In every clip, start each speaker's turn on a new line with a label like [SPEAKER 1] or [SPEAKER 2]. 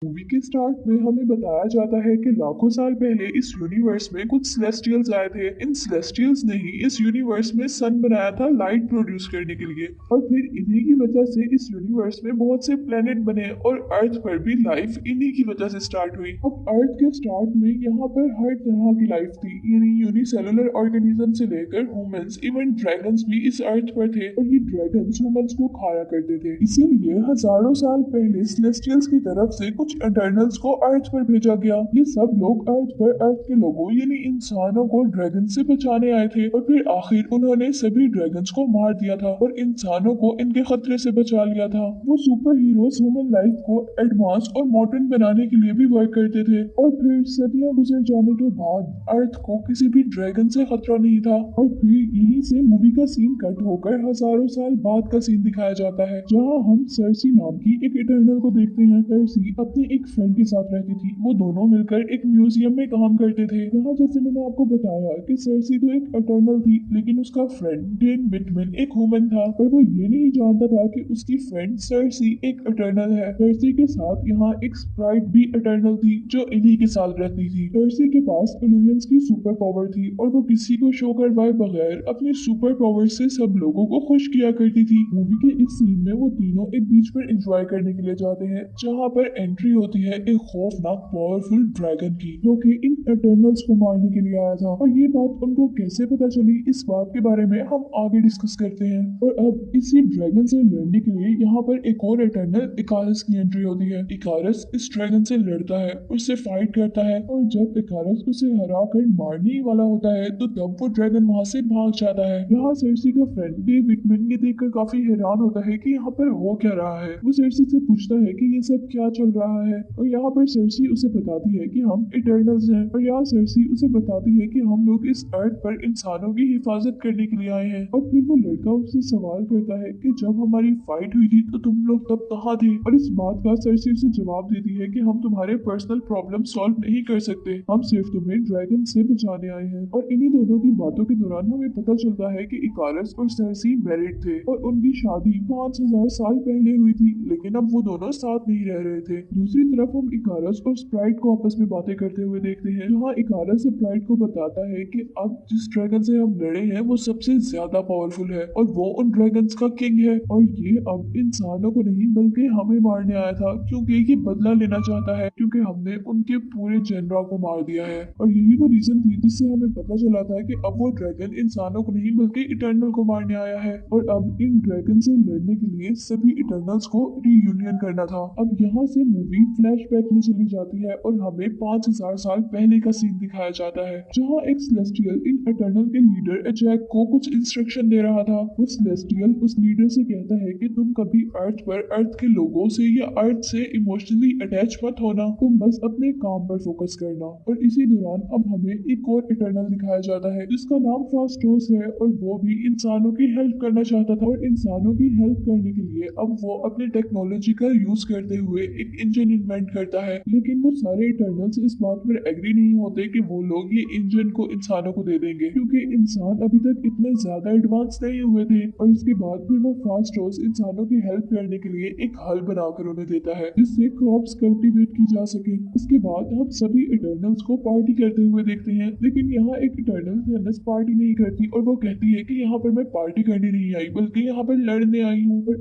[SPEAKER 1] Movie के start में हमें बताया जाता है कि लाखों साल पहले इस यूनिवर्स में कुछ सेलेस्टियल्स आए थे। इन सेलेस्टियल्स ने ही इस यूनिवर्स में सन बनाया था लाइट प्रोड्यूस करने के लिए, और फिर इन्हीं की वजह से इस यूनिवर्स में बहुत से प्लेनेट बने और अर्थ पर भी लाइफ इन्हीं की वजह से स्टार्ट हुई। अब अर्थ के स्टार्ट में यहाँ पर हर तरह की लाइफ थी, यानी यूनिसेलुलर ऑर्गेनिज्म से लेकर ह्यूमंस, इवन ड्रैगन्स भी इस अर्थ पर थे, और ये ड्रैगन्स ह्यूमंस को खाया करते थे। इसीलिए हजारों साल पहले सेलेस्टियल्स की तरफ से कुछ इटर्नल्स को अर्थ पर भेजा गया। ये सब लोग अर्थ पर अर्थ के लोगों यानी इंसानों को ड्रैगन से बचाने आए थे, और फिर आखिर उन्होंने सभी ड्रैगन्स को मार दिया था और इंसानों को इनके खतरे से बचा लिया था। वो सुपर हीरोज ह्यूमन लाइफ को एडवांस और मॉडर्न बनाने के लिए भी वर्क करते थे, और फिर सदियां गुजर जाने के बाद अर्थ को किसी भी ड्रैगन से खतरा नहीं था। और फिर यहीं से मूवी का सीन कट होकर हजारों साल बाद का सीन दिखाया जाता है, जहां हम सर्सी नाम की एक इटर्नल को देखते हैं। सर्सी अपने एक फ्रेंड के साथ रहती थी। वो दोनों मिलकर एक म्यूजियम में काम करते थे। यहाँ जैसे मैंने आपको बताया कि सर्सी तो एक इटर्नल थी, लेकिन उसका फ्रेंड डेन बिटमैन एक ह्यूमन था, पर वो ये नहीं जानता था कि उसकी फ्रेंड सर्सी एक इटर्नल है। सर्सी के साथ यहाँ एक स्प्राइट भी इटर्नल थी, जो इन्हीं के साथ रहती थी। सर्सी के पास इल्यूजन्स की सुपर पावर थी, और वो किसी को शो करवाए बगैर अपनी सुपर पावर से सब लोगों को खुश किया करती थी। मूवी के इस सीन में वो तीनों एक बीच पर एंजॉय करने के लिए जाते हैं, जहाँ पर एंट्री होती है एक खौफनाक पावरफुल ड्रैगन की, जो कि इन इटर्नल्स को मारने के लिए आया था। और ये बात उनको कैसे पता चली, इस बात के बारे में हम आगे डिस्कस करते हैं। और अब इसी ड्रैगन से लड़ने के लिए यहाँ पर एक और इटर्नल इकारस की एंट्री होती है। इकारस इस ड्रैगन से लड़ता है, उससे फाइट करता है, और जब इकारस उसे हरा कर मारने ही वाला होता है, तो तब वो ड्रैगन वहां से भाग जाता है। यहाँ सर्सी का फ्रेंड डेव विटमैन ये देखकर काफी हैरान होता है कि यहाँ पर हो क्या रहा है। वो सर्सी से पूछता है कि ये सब क्या चल रहा है, और यहाँ पर सर्सी उसे बताती है कि हम इटर्नल्स हैं। और यहाँ सर्सी उसे बताती है कि हम लोग इस अर्थ पर इंसानों की हिफाजत करने के लिए आए हैं। और फिर वो लड़का उससे सवाल करता है कि जब हमारी फाइट हुई थी तो तुम लोग तब कहाँ थे। और इस बात का सर्सी उसे जवाब देती है कि हम तुम्हारे पर्सनल प्रॉब्लम सॉल्व नहीं कर सकते, हम सिर्फ तुम्हें ड्रैगन से बचाने आए हैं। और इन्हीं दोनों की बातों के दौरान हमें पता चलता है कि इकारस और सर्सी मैरिड थे, और उनकी शादी 5000 साल पहले हुई थी, लेकिन अब वो दोनों साथ नहीं रह रहे थे। दूसरी तरफ हम इकारस और स्प्राइट को आपस में बातें करते हुए देखते हैं, जहाँ इकारस स्प्राइट को बताता है कि अब जिस ड्रैगन से हम लड़े हैं वो सबसे ज्यादा पावरफुल है, और वो उन ड्रैगन्स का किंग है, और ये अब इंसानों को नहीं बल्कि हमें मारने आया था, क्योंकि ये बदला लेना चाहता है, क्योंकि हमने उनके पूरे जनरा को मार दिया है। और यही वो रीजन थी जिससे हमें पता चला था कि अब वो ड्रैगन इंसानों को नहीं बल्कि इटर्नल को मारने आया है, और अब इन ड्रैगन से लड़ने के लिए सभी इटर्नल्स को रीयूनियन करना था। अब यहाँ से मूवी फ्लैशबैक में चली जाती है, और हमें 5000 साल पहले का सीन दिखाया जाता है, जहाँ एक सेलेस्टियल इन इटर्नल के लीडर एजैक को कुछ इंस्ट्रक्शन दे रहा था। वो सेलेस्टियल उस लीडर से कहता है कि तुम कभी अर्थ पर अर्थ के लोगों से या अर्थ से इमोशनली अटैच मत होना, तुम बस अपने काम पर फोकस करना। और इसी दौरान अब हमें एक और इटर्नल दिखाया जाता है, जिसका नाम फास्टोस है, और वो भी इंसानों की हेल्प करना चाहता था। और इंसानों की हेल्प करने के लिए अब वो अपने टेक्नोलॉजी का यूज करते हुए एक इंजन इन्वेंट करता है, लेकिन वो सारे इटर्नल्स इस बात पर एग्री नहीं होते कि वो लोग ये इंजन को इंसानों को दे देंगे, क्योंकि इंसान अभी तक इतने ज्यादा एडवांस नहीं हुए थे। और इसके बाद फिर वो फास्टोस इंसानों की हेल्प करने के लिए एक हल बनाकर उन्हें देता है, जिससे क्रॉप्स कल्टीवेट की जा सके। इसके बाद हम सभी इटर्नल्स को पार्टी करते हुए देखते हैं, लेकिन यहाँ एक इटर्नल फेनस पार्टी नहीं करती, और वो कहती है कि यहाँ पर मैं पार्टी करने नहीं आई बल्कि यहाँ पर लड़ने आई हूँ। और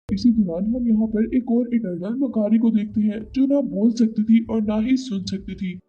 [SPEAKER 1] इसी दौरान हम यहाँ पर एक और इटर्नल मकारी को देखते हैं, जो ना बोल सकती थी और ना ही सुन सकती थी।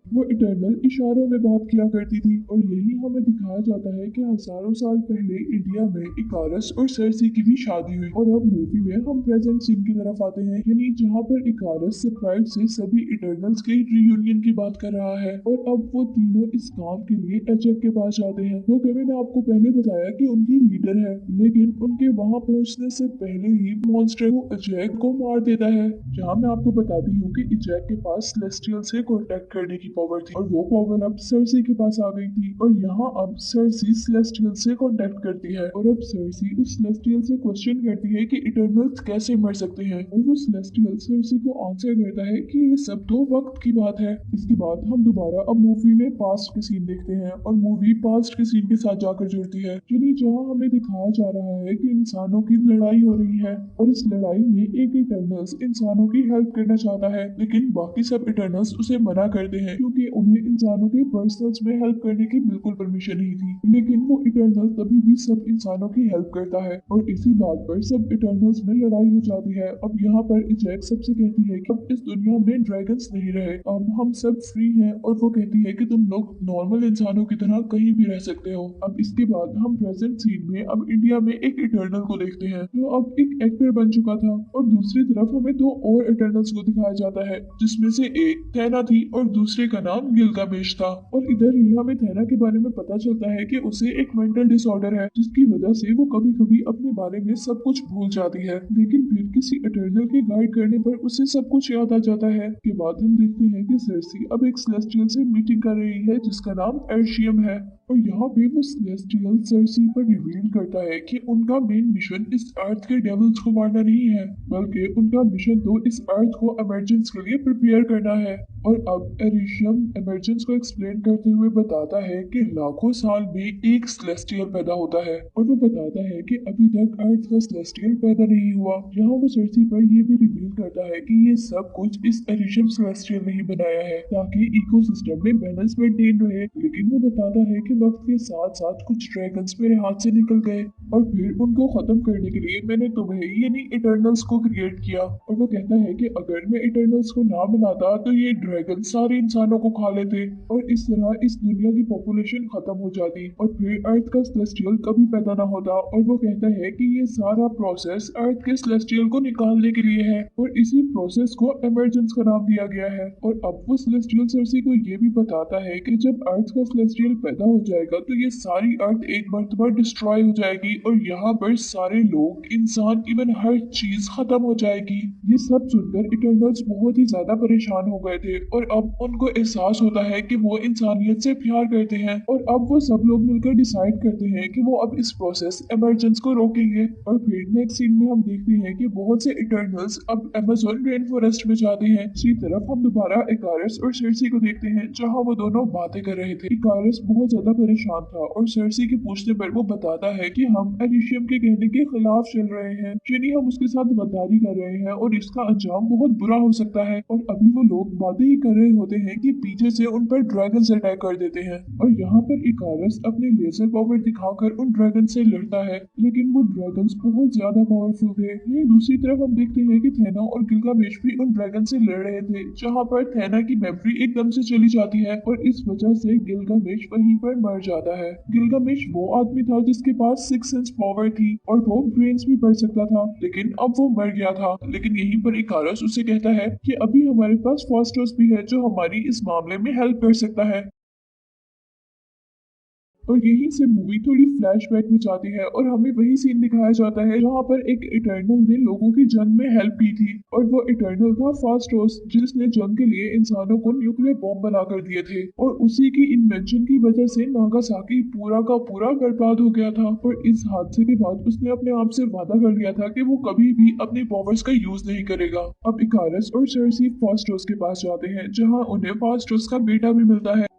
[SPEAKER 1] वो इटर्नल इशारों में बात किया करती थी, और यही हमें दिखाया जाता है कि हजारों साल पहले इंडिया में इकारस और सर्सी की भी शादी हुई। और अब मूवी में हम प्रेजेंट सीन की तरफ आते हैं, यानी जहाँ पर इकारस सरप्राइज से सभी इटर्नल्स के रियूनियन की बात कर रहा है, और अब वो तीनों इस काम के लिए एचएफ के पास जाते हैं, जो कि मैंने आपको पहले बताया कि उनकी लीडर है। लेकिन उनके वहां पहुंचने से पहले ही मॉन्स्टर वो अजैक को मार देता है। जहाँ मैं आपको बताती हूँ कि अजैक के पास सेलेस्टियल से कॉन्टेक्ट करने की पावर थी और वो पावर अब सर्सी के पास आ गई थी और यहाँ अब सर्सी सेलेस्टियल से कांटेक्ट करती है और अब सर्सी उस सेलेस्टियल से क्वेश्चन करती है कि इटर्नल्स कैसे मर सकते हैं और वो सेलेस्टियल सर्सी को आंसर करता है कि ये सब तो वक्त की बात है। इसके बाद हम दोबारा अब मूवी में पास्ट के सीन देखते हैं और मूवी पास्ट के सीन के साथ जाकर जुड़ती है यानी जहाँ हमें दिखाया जा रहा है कि इंसानों की लड़ाई हो रही है और इस लड़ाई में एक इटर्नल्स इंसानों की हेल्प करना चाहता है लेकिन बाकी सब इटर्नल्स उसे मना करते हैं क्योंकि उन्हें इंसानों के पर्सनल्स में हेल्प करने की बिल्कुल परमिशन नहीं थी। लेकिन वो इटर्नल तभी भी सब इंसानों की हेल्प करता है और इसी बात पर सब इटर्नल्स में लड़ाई हो जाती है। अब यहाँ पर इजैक सबसे कहती है कि अब इस दुनिया में ड्रैगन्स नहीं रहे, अब हम सब फ्री हैं और वो कहती है कि तुम लोग नॉर्मल इंसानों की तरह कहीं भी रह सकते हो। अब इसके बाद हम प्रेजेंट सीन में अब इंडिया में एक इटर्नल को देखते हैं जो अब एक एक्टर बन चुका था और दूसरी तरफ हमें दो और इटर्नल्स को दिखाया जाता है जिसमें से एक थैना थी और दूसरे का नाम गिलगामेश था। और इधर ही हमें थैना के बारे में पता चलता है कि उसे एक मेंटल डिसऑर्डर है जिसकी वजह से वो कभी कभी अपने बारे में सब कुछ भूल जाती है लेकिन फिर किसी इटर्नल के गाइड करने पर उसे सब कुछ याद आ जाता है। के बाद हम देखते हैं कि सर्सी अब एक सेलेस्टियल से मीटिंग कर रही है जिसका नाम एर्शियम है और यहाँ पे वो सेलेस्टियल सर्सी पर रिवील करता है कि उनका मेन मिशन इस अर्थ के डेविल्स को मारना नहीं है बल्कि उनका मिशन तो इस अर्थ को इमरजेंस के लिए प्रिपेयर करना है। और अब एरिशियम इमरजेंस को एक्सप्लेन करते हुए बताता है कि लाखों साल में एक सेलेस्टियल पैदा होता है और वो बताता है कि अभी तक अर्थ का सेलेस्टियल पैदा नहीं हुआ। यहाँ वो सर्सी पर ये भी रिवील करता है कि ये सब कुछ इस एरिशियम सेलेस्टियल ने ही बनाया है ताकि इकोसिस्टम में बैलेंस मेंटेन रहे। लेकिन वो बताता है कि वक्त के साथ साथ कुछ ड्रैगन्स मेरे हाथ से निकल गए और फिर उनको खत्म करने के लिए मैंने तुम्हें यानी इटर्नल्स को क्रिएट किया। और वो कहता है कि अगर मैं इटर्नल्स को ना बनाता तो ये ड्रैगन सारे इंसानों को खा लेते और इस तरह इस दुनिया की पॉपुलेशन खत्म हो जाती और फिर अर्थ का सेलेस्टियल कभी पैदा ना होता। और वो कहता है कि ये सारा प्रोसेस अर्थ के सेलेस्टियल को निकालने के लिए है और इसी प्रोसेस को इमरजेंस का नाम दिया गया है। और अब वो सेलेस्टियल सर्सी को ये भी बताता है कि जब अर्थ का सेलेस्टियल पैदा हो जाएगा तो ये सारी अर्थ एक मर्तबा डिस्ट्रॉय हो जाएगी और यहाँ पर सारे लोग इंसान इवन हर चीज खत्म हो जाएगी। ये सब सुनकर इटर्नल्स बहुत ही ज्यादा परेशान हो गए थे और अब उनको एहसास होता है कि वो इंसानियत से प्यार करते हैं और अब वो सब लोग मिलकर डिसाइड करते हैं कि वो अब इस प्रोसेस इमरजेंस को रोकेंगे। और फिर नेक्स्ट सीन में हम देखते हैं कि बहुत से इटर्नल्स अब अमेज़न रेन फॉरेस्ट में जाते हैं। दूसरी तरफ हम दोबारा इकारस और सर्सी को देखते हैं जहाँ वो दोनों बातें कर रहे थे। इकारस बहुत ज्यादा परेशान था और सर्सी के पूछने पर वो बताता है कि हम एरिशियम के कहने के खिलाफ चल रहे हैं यानी हम उसके साथ गद्दारी कर रहे हैं और इसका अंजाम बहुत बुरा हो सकता है। और अभी वो लोग बातें ही कर रहे होते हैं कि पीछे से उन पर ड्रैगन से अटैक कर देते हैं और यहाँ पर इकारस अपने लेजर पावर दिखाकर उन ड्रैगन से लड़ता है लेकिन वो ड्रैगन बहुत ज्यादा पावरफुल थे। यही दूसरी तरफ हम देखते हैं कि थैना और गिलगामेश भी उन ड्रैगन से लड़ रहे थे जहाँ पर थैना की मेमोरी एकदम से चली जाती है और इस वजह से गिलगामेश वहीं पर मर जाता है। गिलगामेश वो आदमी था जिसके पास 6 सेंस पावर थी और वो ब्रेन्स भी पढ़ सकता था लेकिन अब वो मर गया था। लेकिन यहीं पर इकारस उसे कहता है कि अभी हमारे पास फास्टोस भी है जो हमारी इस मामले में हेल्प कर सकता है। और यहीं से मूवी थोड़ी फ्लैशबैक में जाती है और हमें वही सीन दिखाया जाता है जहाँ पर एक इटर्नल ने लोगों की जंग में हेल्प की थी और वो इटर्नल था फास्टोस जिसने जंग के लिए इंसानों को न्यूक्लियर बॉम्ब बनाकर दिए थे और उसी की इन्वेंशन की वजह से नागासाकी पूरा का पूरा बर्बाद हो गया था। और इस हादसे के बाद उसने अपने आप से वादा कर लिया था कि वो कभी भी अपनी पावर्स का यूज नहीं करेगा। अब इकारस और सर्सी फास्टोस के पास जाते हैं जहाँ उन्हें फास्टोस का बेटा भी मिलता है।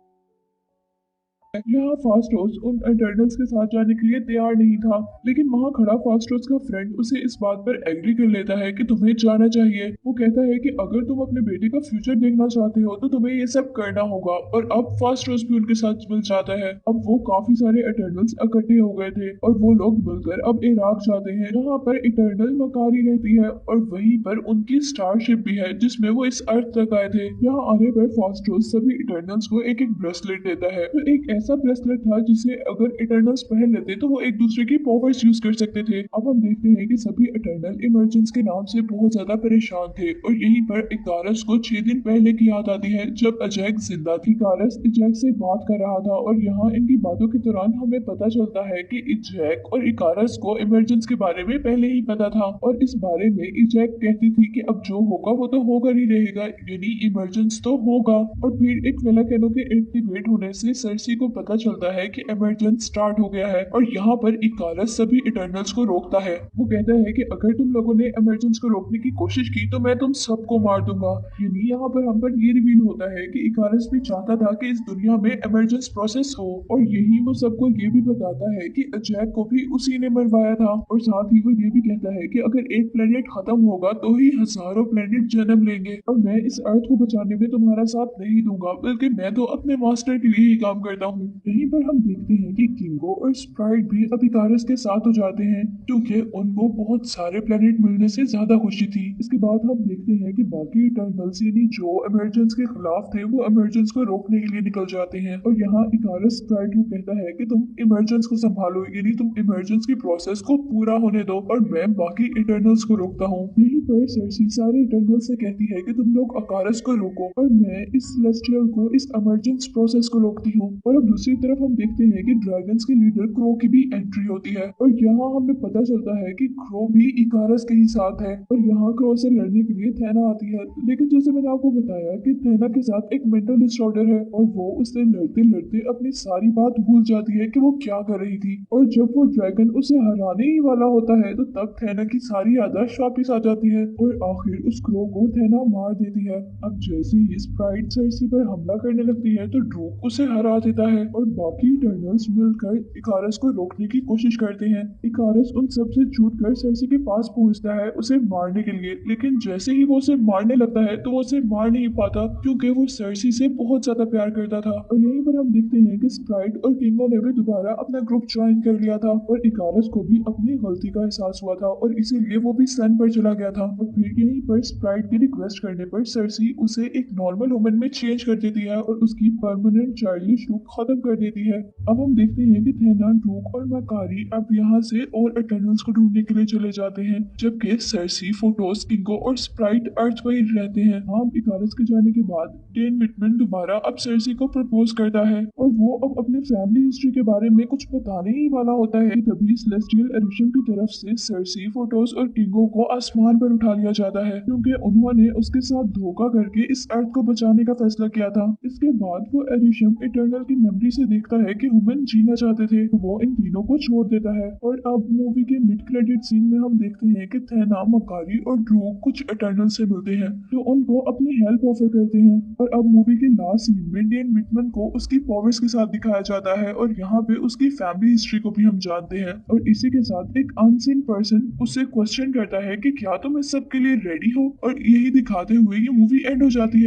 [SPEAKER 1] यहाँ फास्टोस उन इटर्नल्स के साथ जाने के लिए तैयार नहीं था लेकिन वहाँ खड़ा फास्टोस का फ्रेंड उसे इस बात पर एग्री कर लेता है कि तुम्हें जाना चाहिए। वो कहता है कि अगर तुम अपने बेटे का फ्यूचर देखना चाहते हो तो तुम्हें ये सब करना होगा। और अब फास्टोस भी उनके साथ मिल जाता है। अब वो काफी सारे इटर्नल्स इकट्ठे हो गए थे और वो लोग मिलकर अब इराक जाते हैं जहाँ पर इटर्नल मकारी रहती है और वहीं पर उनकी स्टारशिप भी है जिसमें वो इस अर्थ तक आए थे। यहाँ आने पर फास्टोस सभी इटर्नल्स को एक एक ब्रेसलेट देता है जो एक ऐसा ब्रेसलेट था जिसे अगर इटर्नल्स पहन लेते तो वो एक दूसरे की पावर्स यूज कर सकते थे। अब हम देखते हैं कि सभी इटर्नल इमरजेंस के नाम से बहुत ज्यादा परेशान थे और यहीं पर इकारस को 6 दिन पहले की याद आती है जब अजैक जिंदा थी। इकारस इजैक से बात कर रहा था और यहाँ इनकी बातों के दौरान हमें पता चलता है कि इजैक और इकारस को इमरजेंस के बारे में पहले ही पता था और इस बारे में इजैक कहती थी कि अब जो होगा वो तो होगा ही रहेगा, यानी इमरजेंस तो होगा। और फिर एक वेलाकेनो के एक्टिवेट होने से सर्सी को पता चलता है कि इमरजेंस स्टार्ट हो गया है और यहाँ पर इकारस सभी इटर्नल्स को रोकता है। वो कहता है कि अगर तुम लोगों ने इमरजेंस को रोकने की कोशिश की तो मैं तुम सबको मार दूंगा। यानी यहाँ पर हम पर ये रिवील होता है कि इकारस भी चाहता था कि इस दुनिया में इमरजेंस प्रोसेस हो और यही वो सबको ये भी बताता है कि अजैक को भी उसी ने मरवाया था। और साथ ही वो ये भी कहता है कि अगर एक प्लेनेट खत्म होगा तो ही हजारों प्लेनेट जन्म लेंगे और मैं इस अर्थ को बचाने में तुम्हारा साथ नहीं दूंगा, बल्कि मैं तो अपने मास्टर के लिए ही काम करता हूँ। यहीं पर हम देखते हैं कि किंगो और स्प्राइट भी अब इकारस के साथ हो जाते हैं क्योंकि उनको बहुत सारे प्लेनेट मिलने से ज्यादा खुशी थी। इसके बाद हम देखते हैं कि बाकी इटर्नल्स यानी जो इमरजेंस के खिलाफ थे वो इमरजेंस को रोकने के लिए निकल जाते हैं और यहाँ इकारस स्प्राइट को कहता है कि तुम इमरजेंस को संभालो, यानी तुम इमरजेंस की प्रोसेस को पूरा होने दो और मैं बाकी इटर्नल्स को रोकता हूँ। यहीं पर सर्सी सारे इटर्नल्स से कहती है कि तुम लोग इकारस को रोको और मैं इस सेलेस्टियल को इस इमरजेंस प्रोसेस को रोकती हूँ। और अब दूसरी तरफ हम देखते हैं कि ड्रैगन्स के लीडर क्रो की भी एंट्री होती है और यहाँ हमें पता चलता है कि क्रो भी इकारस के ही साथ है और यहाँ क्रो से लड़ने के लिए थैना आती है। लेकिन जैसे मैंने आपको बताया कि थैना के साथ एक मेंटल डिसऑर्डर है और वो उससे लड़ते लड़ते अपनी सारी बात भूल जाती है कि वो क्या कर रही थी और जब वो ड्रैगन उसे हराने ही वाला होता है तो तब थैना की सारी याददाश्त वापिस आ जाती है और आखिर उस क्रो को थैना मार देती है। अब जैसे ही स्प्राइट सर्सी पर हमला करने लगती है तो ड्रूक उसे हरा देता है और बाकी इटर्नल्स मिलकर इकारस को रोकने की कोशिश करते हैं। इकारस उन सब से छूटकर सर्सी के पास पहुंचता है उसे मारने के लिए, लेकिन जैसे ही वो उसे मारने लगता है तो वो उसे मार नहीं पाता क्योंकि वो सर्सी से बहुत ज्यादा प्यार करता था। और यहीं पर हम देखते हैं कि स्प्राइट और किंगो ने भी दोबारा अपना ग्रुप ज्वाइन कर लिया था और इकारस को भी अपनी गलती का एहसास हुआ था और इसीलिए वो भी सन पर चला गया था। और फिर यहीं पर स्प्राइट की रिक्वेस्ट करने पर सर्सी उसे एक नॉर्मल वुमन में चेंज कर देती है और उसकी परमानेंट चाइल्डिश लुक खत्म कर देती है। अब हम देखते हैं कि थेना, ड्रूक और मकारी अब यहाँ से और इटर्नल्स को ढूंढने के लिए चले जाते हैं जबकि सर्सी, फोटोस, किंगो और स्प्राइट अर्थ पर ही रहते हैं। हम इकारस के जाने के बाद डेन विटमैन दोबारा अब सर्सी को प्रपोज करता है और वो अब अपने फैमिली हिस्ट्री के बारे में कुछ बताने ही वाला होता है। तभी सेलेस्टियल एडिशन की तरफ से सर्सी, फोटोस और किंगो को आसमान पर उठा लिया जाता है क्योंकि उन्होंने उसके साथ धोखा करके इस अर्थ को बचाने का फैसला किया था। इसके बाद वो एडिशन इटर्नल की मेमोरी से देखता है कि ह्यूमन जीना चाहते थे तो वो इन तीनों को छोड़ देता है। और अब मूवी के मिड क्रेडिट सीन में हम देखते हैं कि थेना, मकारी और ड्रूक कुछ इटर्नल से मिलते हैं जो उनको अपनी हेल्प ऑफर करते हैं। और अब मूवी के लास्ट सीन में डेन विटमैन को उसकी पावर्स के साथ दिखाया जाता है और यहाँ पे उसकी फैमिली हिस्ट्री को भी हम जानते हैं। और इसी के साथ एक अनसीन पर्सन उससे क्वेश्चन करता है कि क्या तुम इस सब के लिए रेडी हो, और यही दिखाते हुए ये मूवी एंड हो जाती है।